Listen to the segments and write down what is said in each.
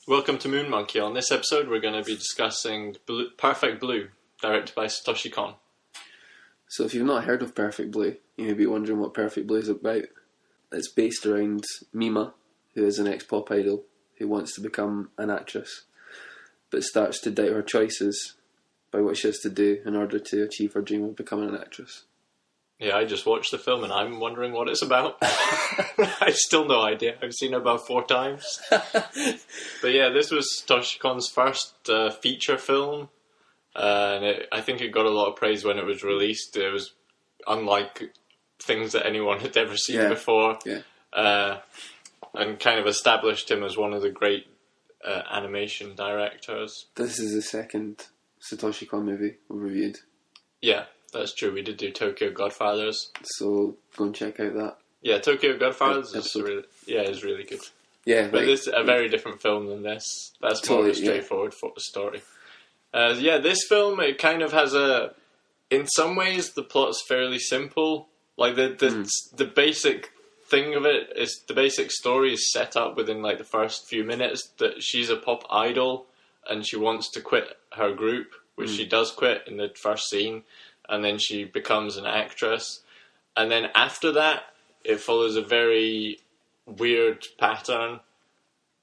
Welcome to m00nmonkey. On this episode, we're going to be discussing Perfect Blue, directed by Satoshi Kon. So if you've not heard of Perfect Blue, you may be wondering what Perfect Blue is about. It's based around Mima, who is an ex-pop idol who wants to become an actress, but starts to doubt her choices by what she has to do in order to achieve her dream of becoming an actress. Yeah, I just watched the film and I'm wondering what it's about. I've still no idea. I've seen it about 4 times. But yeah, this was Satoshi Kon's first feature film. And I think it got a lot of praise when it was released. It was unlike things that anyone had ever seen before. Yeah. And kind of established him as one of the great animation directors. This is the second Satoshi Kon movie we reviewed. Yeah, that's true. We did do Tokyo Godfathers. So go and check out that. Yeah, Tokyo Godfathers is really good. Yeah, but this is a very different film than this. That's totally, more of a straightforward story. This film, it kind of has in some ways the plot's fairly simple. Like the basic thing of it is, the basic story is set up within like the first few minutes that she's a pop idol and she wants to quit her group, which she does quit in the first scene, and then she becomes an actress. And then after that, it follows a very weird pattern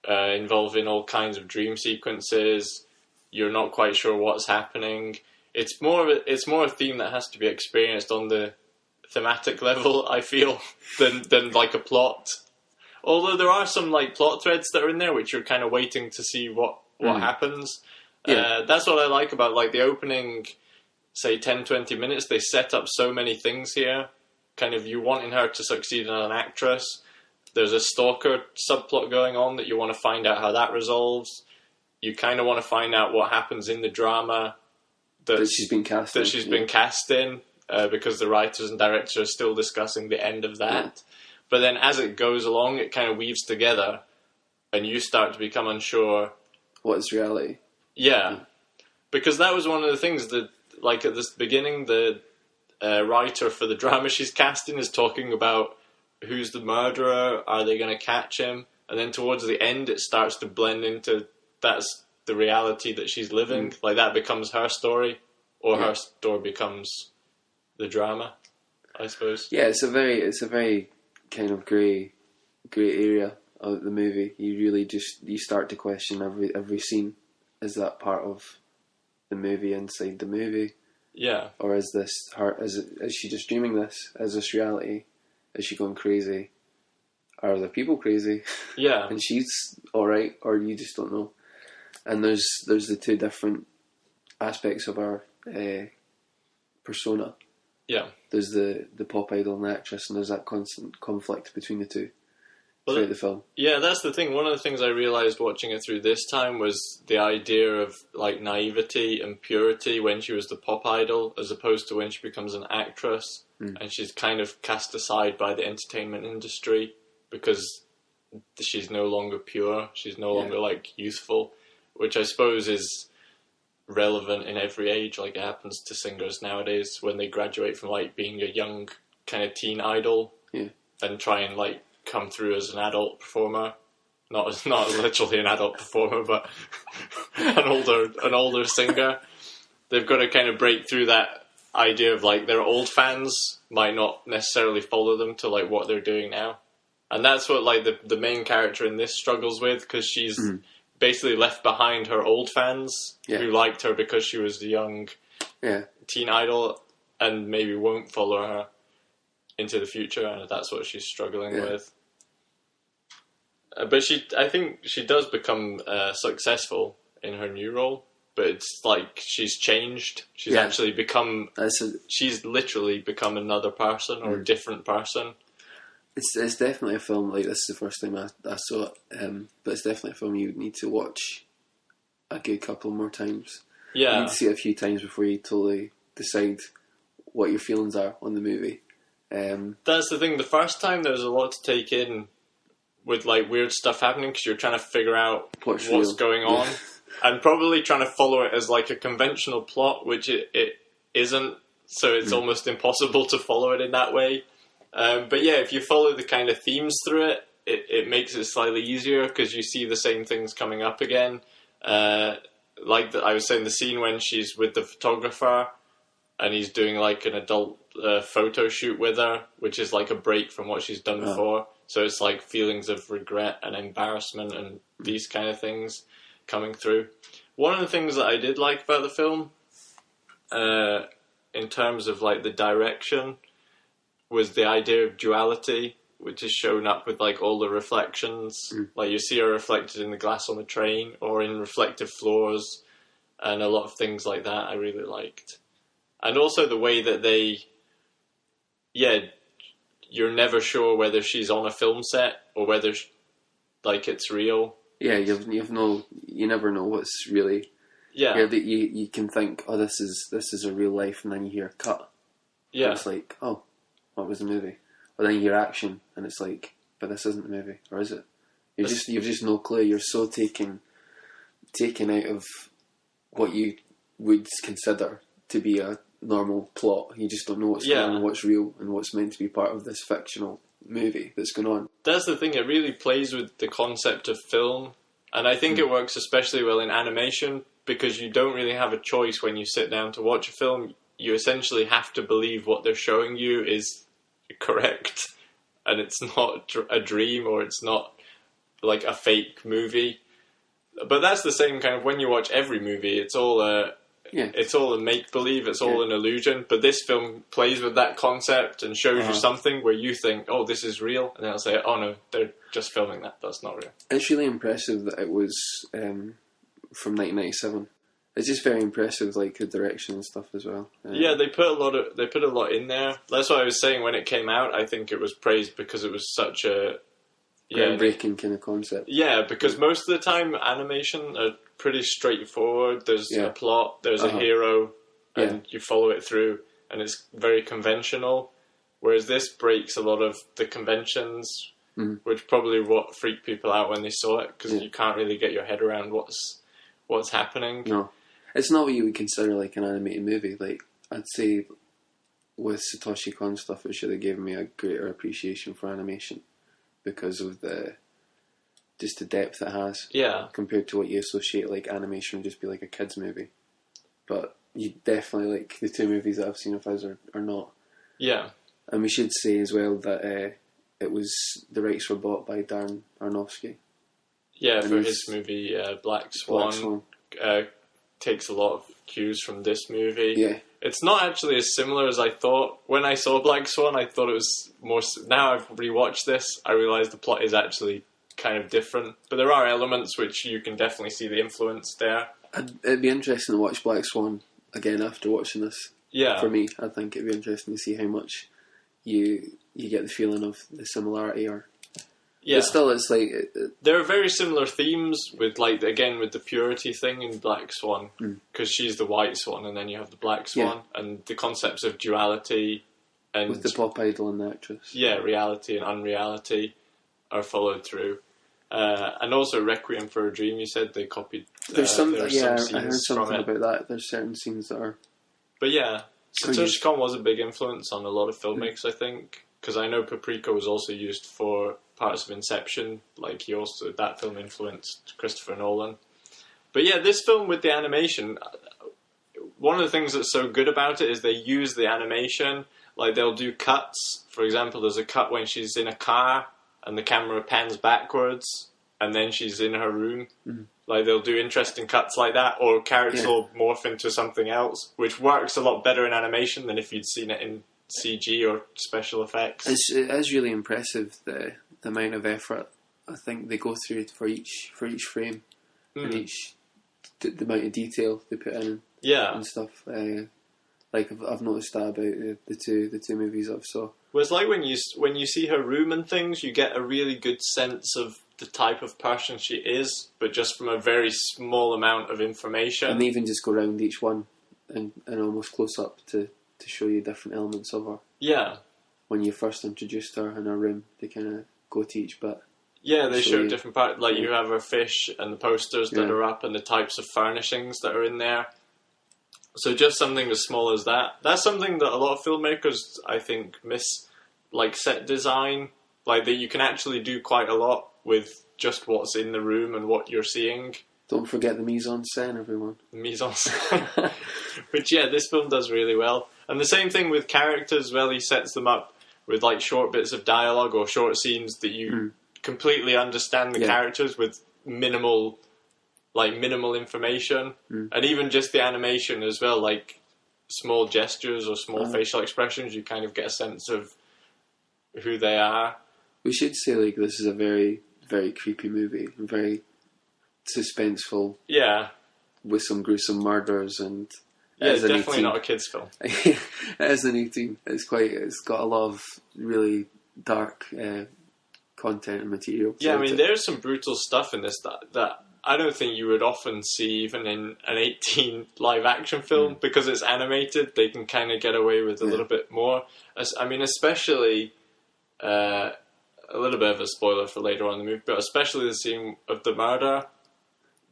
involving all kinds of dream sequences. You're not quite sure what's happening. It's more a theme that has to be experienced on the thematic level, I feel, than like a plot. Although there are some like plot threads that are in there which you're kind of waiting to see what happens. Yeah. That's what I like about like the opening, say 10-20 minutes. They set up so many things here. Kind of you wanting her to succeed as an actress. There's a stalker subplot going on that you want to find out how that resolves. You kind of want to find out what happens in the drama that she's been cast in, because the writers and directors are still discussing the end of that. Yeah. But then as it goes along, it kind of weaves together, and you start to become unsure. What is reality? Yeah, because that was one of the things that, like at the beginning, the writer for the drama she's casting is talking about who's the murderer, are they going to catch him? And then towards the end, it starts to blend into that's the reality that she's living. Like that becomes her story, or her story becomes the drama, I suppose. Yeah, it's a very kind of grey area of the movie. You really you start to question every scene. Is that part of the movie inside the movie? Yeah. Or is this her? Is she just dreaming this? Is this reality? Is she going crazy? Are other people crazy? Yeah. And she's alright, or you just don't know. And there's the two different aspects of our persona. Yeah. There's the pop idol and the actress, and there's that constant conflict between the two throughout the film. Yeah, that's the thing. One of the things I realised watching it through this time was the idea of like naivety and purity when she was the pop idol, as opposed to when she becomes an actress, and she's kind of cast aside by the entertainment industry because she's no longer pure. She's no longer like youthful, which I suppose is relevant in every age. Like it happens to singers nowadays when they graduate from like being a young kind of teen idol and try and like come through as an adult performer. Not literally an adult performer, but an older singer. They've got to kind of break through that idea of like their old fans might not necessarily follow them to like what they're doing now. And that's what like the main character in this struggles with, because she's basically left behind her old fans who liked her because she was the young teen idol and maybe won't follow her into the future, and that's what she's struggling with. But I think she does become successful in her new role, but it's like she's changed. She's actually become... she's literally become another person or a different person. It's definitely a film, like this is the first time I saw it, but it's definitely a film you need to watch a good couple more times. Yeah. You need to see it a few times before you totally decide what your feelings are on the movie. That's the thing, the first time there's a lot to take in with like weird stuff happening because you're trying to figure out what's going on and probably trying to follow it as like a conventional plot, which it isn't, so it's almost impossible to follow it in that way. But yeah, if you follow the kind of themes through it, it makes it slightly easier because you see the same things coming up again. Like I was saying, the scene when she's with the photographer and he's doing like an adult photo shoot with her, which is like a break from what she's done before. So it's like feelings of regret and embarrassment and these kind of things coming through. One of the things that I did like about the film, in terms of like the direction, was the idea of duality, which is shown up with like all the reflections. Like you see her reflected in the glass on the train or in reflective floors and a lot of things like that I really liked. And also the way that you're never sure whether she's on a film set or whether like it's real. Yeah, you never know what's really. Yeah, you can think, oh, this is a real life, and then you hear cut. Yeah, and it's like, oh, what was the movie? Or then you hear action, and it's like, but this isn't the movie, or is it? You've just no clue. You're so taken out of what you would consider to be a normal plot. You just don't know what's going on, what's real, and what's meant to be part of this fictional movie that's going on. That's the thing. It really plays with the concept of film, and I think it works especially well in animation because you don't really have a choice when you sit down to watch a film. You essentially have to believe what they're showing you is correct, and it's not a dream or it's not like a fake movie. But that's the same kind of when you watch every movie. It's all a make-believe, it's all an illusion. But this film plays with that concept and shows you something where you think, oh, this is real. And then I'll say, oh no, they're just filming that. That's not real. It's really impressive that it was from 1997. It's just very impressive, like the direction and stuff as well. Yeah, they put a lot in there. That's what I was saying when it came out. I think it was praised because it was such a groundbreaking kind of concept. Yeah, because most of the time animation are pretty straightforward. There's a plot, there's a hero, and you follow it through, and it's very conventional. Whereas this breaks a lot of the conventions, which probably what freaked people out when they saw it, because you can't really get your head around what's happening. No. It's not what you would consider like an animated movie. Like, I'd say with Satoshi Kon stuff, it should have given me a greater appreciation for animation because of the depth it has. Yeah. Compared to what you associate like animation would just be like a kids movie. But you definitely, like, the two movies that I've seen of his are not. Yeah. And we should say as well that the rights were bought by Darren Aronofsky. Yeah, and for his movie Black Swan. Takes a lot of cues from this movie. Yeah. It's not actually as similar as I thought. When I saw Black Swan, I thought it was more... Now I've rewatched this, I realise the plot is actually kind of different. But there are elements which you can definitely see the influence there. It'd be interesting to watch Black Swan again after watching this. Yeah. For me, I think it'd be interesting to see how much you get the feeling of the similarity or... Yeah. But still, it's like... there are very similar themes with, like, again, with the purity thing in Black Swan, because she's the white swan and then you have the black swan, and the concepts of duality and... With the pop idol and the actress. Yeah, reality and unreality are followed through. And also Requiem for a Dream, you said they copied... There's some I heard something about that. There's certain scenes that are... But yeah, Satoshi Kon was a big influence on a lot of filmmakers, I think, because I know Paprika was also used for parts of Inception, like that film influenced Christopher Nolan. But yeah, this film with the animation, one of the things that's so good about it is they use the animation, like they'll do cuts. For example, there's a cut when she's in a car and the camera pans backwards and then she's in her room. Like they'll do interesting cuts like that, or characters will morph into something else, which works a lot better in animation than if you'd seen it in CG or special effects. It is really impressive the amount of effort I think they go through for each frame and the amount of detail they put in and stuff. Like I've noticed that about the two movies I've saw. Well, it's like when you see her room and things, you get a really good sense of the type of person she is, but just from a very small amount of information. And they even just go around each one and almost close up to show you different elements of her. Yeah. When you first introduced her in her room, they kind of go to each bit. Yeah, they show different parts. Like you have her fish and the posters that are up and the types of furnishings that are in there. So just something as small as that. That's something that a lot of filmmakers, I think, miss. Like set design. Like, that you can actually do quite a lot with just what's in the room and what you're seeing. Don't forget the mise-en-scène, everyone. Mise-en-scène. Which, yeah, this film does really well. And the same thing with characters, well, he sets them up with, like, short bits of dialogue or short scenes that you completely understand the characters with minimal information. And even just the animation as well, like, small gestures or small facial expressions, you kind of get a sense of who they are. We should say, like, this is a very, very creepy movie. Very suspenseful. Yeah. With some gruesome murders and... Yeah, it's definitely not a kid's film. As an 18, it's got a lot of really dark content and material. Yeah, I mean, there's some brutal stuff in this that I don't think you would often see even in an 18 live action film, because it's animated. They can kind of get away with a little bit more. I mean, especially a little bit of a spoiler for later on in the movie, but especially the scene of the murder,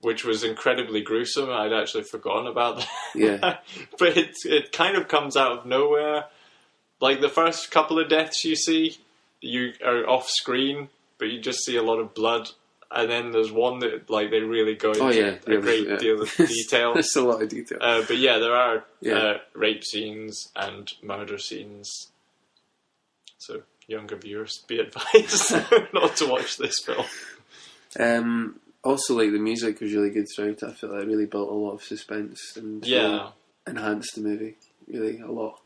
which was incredibly gruesome. I'd actually forgotten about that. Yeah. But it kind of comes out of nowhere. Like, the first couple of deaths you see, you are off screen, but you just see a lot of blood. And then there's one that, like, they really go into a great deal of detail. There's a lot of detail. But yeah, there are rape scenes and murder scenes. So, younger viewers, be advised not to watch this film. Also, like, the music was really good throughout it. I feel like it really built a lot of suspense and really enhanced the movie really a lot.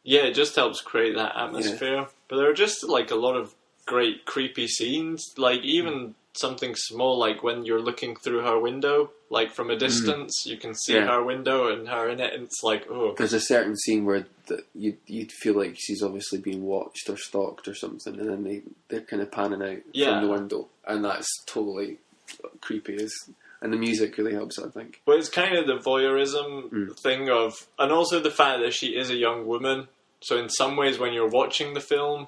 Yeah, it just helps create that atmosphere. Yeah. But there are just, like, a lot of great creepy scenes. Like, even something small, like when you're looking through her window, like from a distance, you can see her window and her in it, and it's like, oh. There's a certain scene where you'd feel like she's obviously being watched or stalked or something, and then they're kind of panning out from the window, and that's totally creepy. And the music really helps, I think. But it's kind of the voyeurism thing of, and also the fact that she is a young woman. So in some ways, when you're watching the film,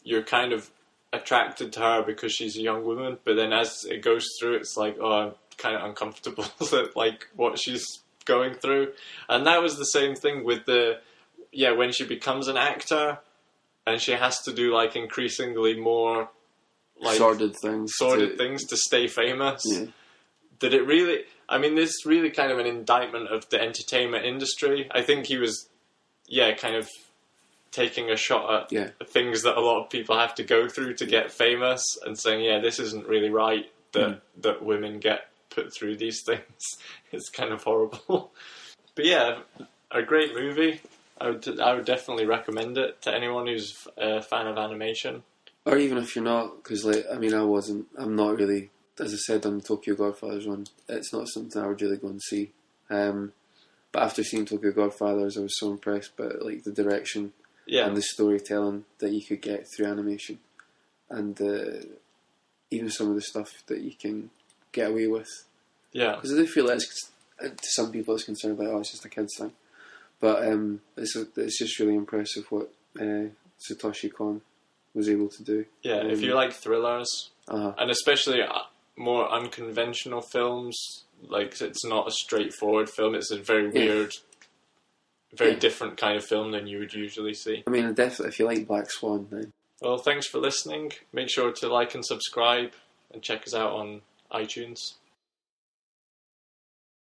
you're kind of attracted to her because she's a young woman. But then as it goes through, it's like, oh, I'm kind of uncomfortable at, like, what she's going through. And that was the same thing with when she becomes an actor and she has to do, like, increasingly more, like, sordid things to stay famous. Yeah. That it really, I mean, this is really kind of an indictment of the entertainment industry. I think he was, kind of taking a shot at things that a lot of people have to go through to get famous, and saying, this isn't really right that women get put through these things. It's kind of horrible. But yeah, a great movie. I would definitely recommend it to anyone who's a fan of animation. Or even if you're not, because, like, I mean, I'm not really, as I said on the Tokyo Godfathers one, it's not something I would really go and see. But after seeing Tokyo Godfathers, I was so impressed by, like, the direction and the storytelling that you could get through animation, and even some of the stuff that you can get away with. Yeah, because I do feel that to some people it's concerned about, it's just a kids thing, but it's just really impressive what Satoshi Kon was able to do. Yeah, if you like thrillers, and especially more unconventional films, like, it's not a straightforward film, it's a very weird, very different kind of film than you would usually see. I mean, definitely, if you like Black Swan, then... Well, thanks for listening. Make sure to like and subscribe, and check us out on iTunes.